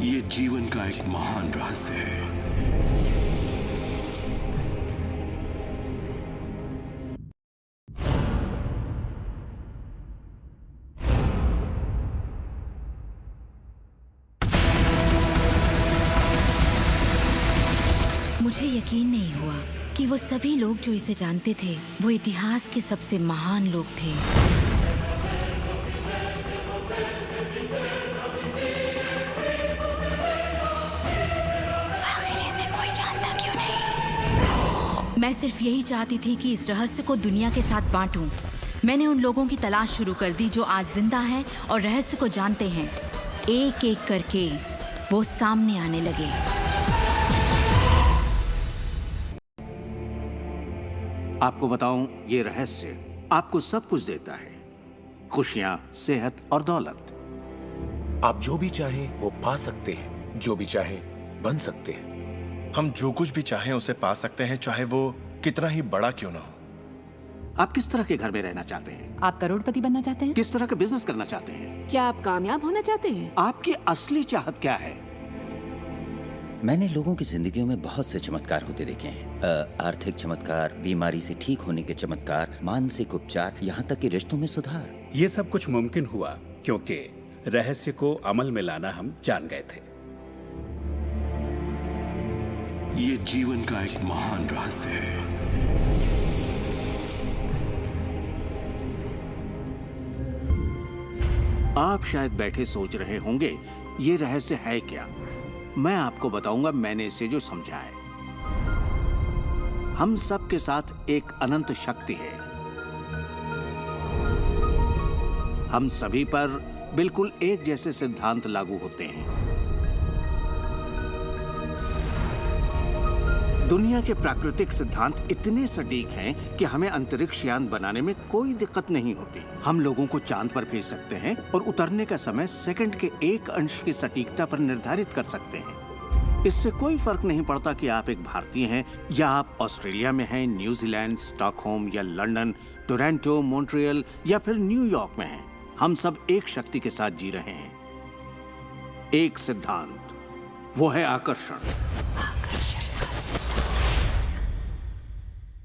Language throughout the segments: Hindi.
ये जीवन का एक महान रहस्य है। मुझे यकीन नहीं हुआ कि वो सभी लोग जो इसे जानते थे वो इतिहास के सबसे महान लोग थे। आखिर इसे कोई जानता क्यों नहीं? मैं सिर्फ यही चाहती थी कि इस रहस्य को दुनिया के साथ बांटूं। मैंने उन लोगों की तलाश शुरू कर दी जो आज जिंदा हैं और रहस्य को जानते हैं। एक एक करके वो सामने आने लगे। आपको बताऊं, ये रहस्य आपको सब कुछ देता है, खुशियां, सेहत और दौलत। आप जो भी चाहें वो पा सकते हैं, जो भी चाहें बन सकते हैं। हम जो कुछ भी चाहें उसे पा सकते हैं, चाहे वो कितना ही बड़ा क्यों ना हो। आप किस तरह के घर में रहना चाहते हैं? आप करोड़पति बनना चाहते हैं? किस तरह का बिजनेस करना चाहते हैं? क्या आप कामयाब होना चाहते हैं? आपकी असली चाहत क्या है? मैंने लोगों की जिंदगियों में बहुत से चमत्कार होते देखे हैं। आर्थिक चमत्कार, बीमारी से ठीक होने के चमत्कार, मानसिक उपचार, यहाँ तक कि रिश्तों में सुधार। ये सब कुछ मुमकिन हुआ क्योंकि रहस्य को अमल में लाना हम जान गए थे। ये जीवन का एक महान रहस्य है। आप शायद बैठे सोच रहे होंगे, ये रहस्य है क्या? मैं आपको बताऊंगा मैंने इसे जो समझा है। हम सब के साथ एक अनंत शक्ति है। हम सभी पर बिल्कुल एक जैसे सिद्धांत लागू होते हैं। दुनिया के प्राकृतिक सिद्धांत इतने सटीक हैं कि हमें अंतरिक्ष यान बनाने में कोई दिक्कत नहीं होती। हम लोगों को चांद पर भेज सकते हैं और उतरने का समय सेकंड के 1 अंश की सटीकता पर निर्धारित कर सकते हैं। इससे कोई फर्क नहीं पड़ता कि आप एक भारतीय हैं या आप ऑस्ट्रेलिया में हैं, न्यूजीलैंड, स्टॉकहोम या लंदन, टोरंटो, मॉन्ट्रियल या फिर न्यूयॉर्क में हैं। हम सब एक शक्ति के साथ जी रहे हैं, एक सिद्धांत, वो है आकर्षण।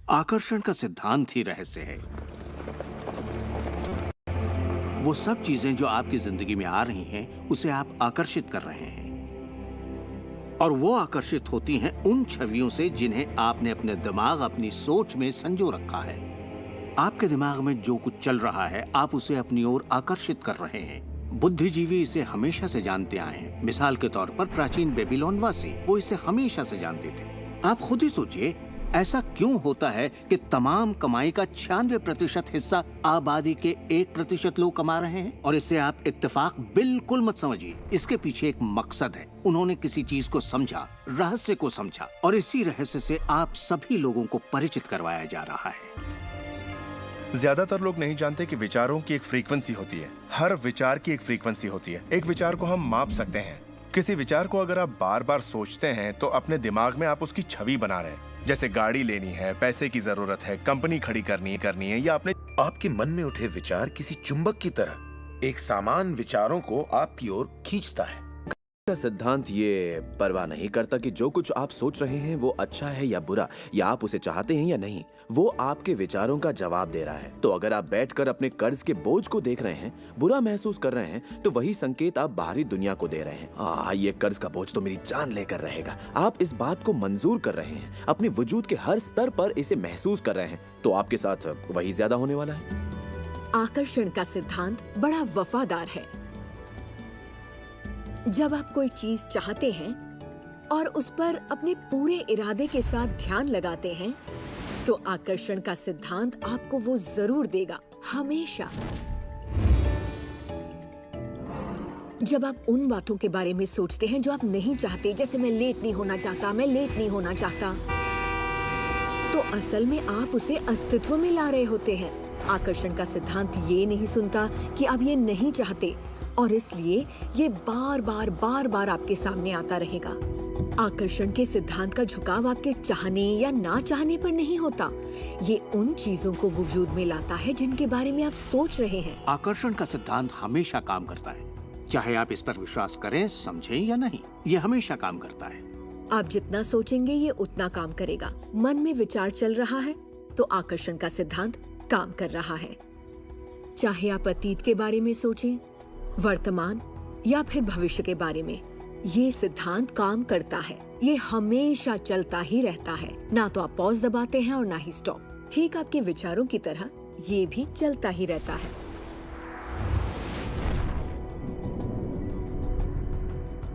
आकर्षण का सिद्धांत ही रहस्य है। वो सब चीजें जो आपकी जिंदगी में आ रही हैं, उसे आप आकर्षित कर रहे हैं, और वो आकर्षित होती हैं उन छवियों से जिन्हें आपने अपने दिमाग, अपनी सोच में संजो रखा है। आपके दिमाग में जो कुछ चल रहा है, आप उसे अपनी ओर आकर्षित कर रहे हैं। बुद्धिजीवी इसे हमेशा से जानते आए हैं। मिसाल के तौर पर प्राचीन बेबीलोन वासी, वो इसे हमेशा से जानते थे। आप खुद ही सोचिए, ऐसा क्यों होता है कि तमाम कमाई का 96% हिस्सा आबादी के 1% लोग कमा रहे हैं? और इसे आप इत्तेफाक बिल्कुल मत समझिए। इसके पीछे एक मकसद है। उन्होंने किसी चीज को समझा, रहस्य को समझा, और इसी रहस्य से आप सभी लोगों को परिचित करवाया जा रहा है। ज्यादातर लोग नहीं जानते कि विचारों की एक फ्रीक्वेंसी होती है। हर विचार की एक फ्रीक्वेंसी होती है। एक विचार को हम माप सकते हैं। किसी विचार को अगर आप बार बार सोचते हैं तो अपने दिमाग में आप उसकी छवि बना रहे हैं। जैसे गाड़ी लेनी है, पैसे की जरूरत है, कंपनी खड़ी करनी है या अपने आपके मन में उठे विचार किसी चुंबक की तरह एक सामान विचारों को आपकी ओर खींचता है। का सिद्धांत ये परवाह नहीं करता कि जो कुछ आप सोच रहे हैं वो अच्छा है या बुरा, या आप उसे चाहते हैं या नहीं। वो आपके विचारों का जवाब दे रहा है। तो अगर आप बैठकर अपने कर्ज के बोझ को देख रहे हैं, बुरा महसूस कर रहे हैं, तो वही संकेत आप बाहरी दुनिया को दे रहे हैं। ये कर्ज का बोझ तो मेरी जान लेकर रहेगा। आप इस बात को मंजूर कर रहे हैं, अपने वजूद के हर स्तर पर इसे महसूस कर रहे हैं, तो आपके साथ वही ज्यादा होने वाला है। आकर्षण का सिद्धांत बड़ा वफादार है। जब आप कोई चीज चाहते हैं और उस पर अपने पूरे इरादे के साथ ध्यान लगाते हैं, तो आकर्षण का सिद्धांत आपको वो जरूर देगा, हमेशा। जब आप उन बातों के बारे में सोचते हैं जो आप नहीं चाहते, जैसे मैं लेट नहीं होना चाहता, मैं लेट नहीं होना चाहता, तो असल में आप उसे अस्तित्व में ला रहे होते हैं। आकर्षण का सिद्धांत ये नहीं सुनता कि आप ये नहीं चाहते, और इसलिए ये बार बार आपके सामने आता रहेगा। आकर्षण के सिद्धांत का झुकाव आपके चाहने या ना चाहने पर नहीं होता। ये उन चीजों को वजूद में लाता है जिनके बारे में आप सोच रहे हैं। आकर्षण का सिद्धांत हमेशा काम करता है। चाहे आप इस पर विश्वास करें, समझें या नहीं, ये हमेशा काम करता है। आप जितना सोचेंगे ये उतना काम करेगा। मन में विचार चल रहा है तो आकर्षण का सिद्धांत काम कर रहा है। चाहे आप अतीत के बारे में सोचें, वर्तमान या फिर भविष्य के बारे में, ये सिद्धांत काम करता है। ये हमेशा चलता ही रहता है। ना तो आप पॉज दबाते हैं और ना ही स्टॉप। ठीक आपके विचारों की तरह ये भी चलता ही रहता है।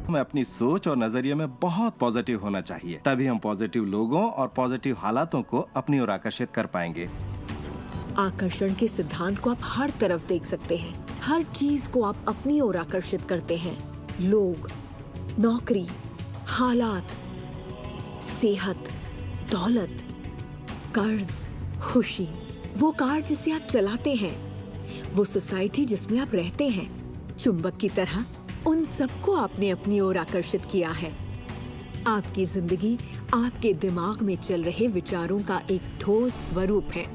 हमें अपनी सोच और नजरिए में बहुत पॉजिटिव होना चाहिए, तभी हम पॉजिटिव लोगों और पॉजिटिव हालातों को अपनी ओर आकर्षित कर पाएंगे। आकर्षण के सिद्धांत को आप हर तरफ देख सकते हैं। हर चीज को आप अपनी ओर आकर्षित करते हैं। लोग, नौकरी, हालात, सेहत, दौलत, कर्ज, खुशी, वो कार जिसे आप चलाते हैं, वो सोसाइटी जिसमें आप रहते हैं, चुंबक की तरह उन सबको आपने अपनी ओर आकर्षित किया है। आपकी जिंदगी आपके दिमाग में चल रहे विचारों का एक ठोस स्वरूप है।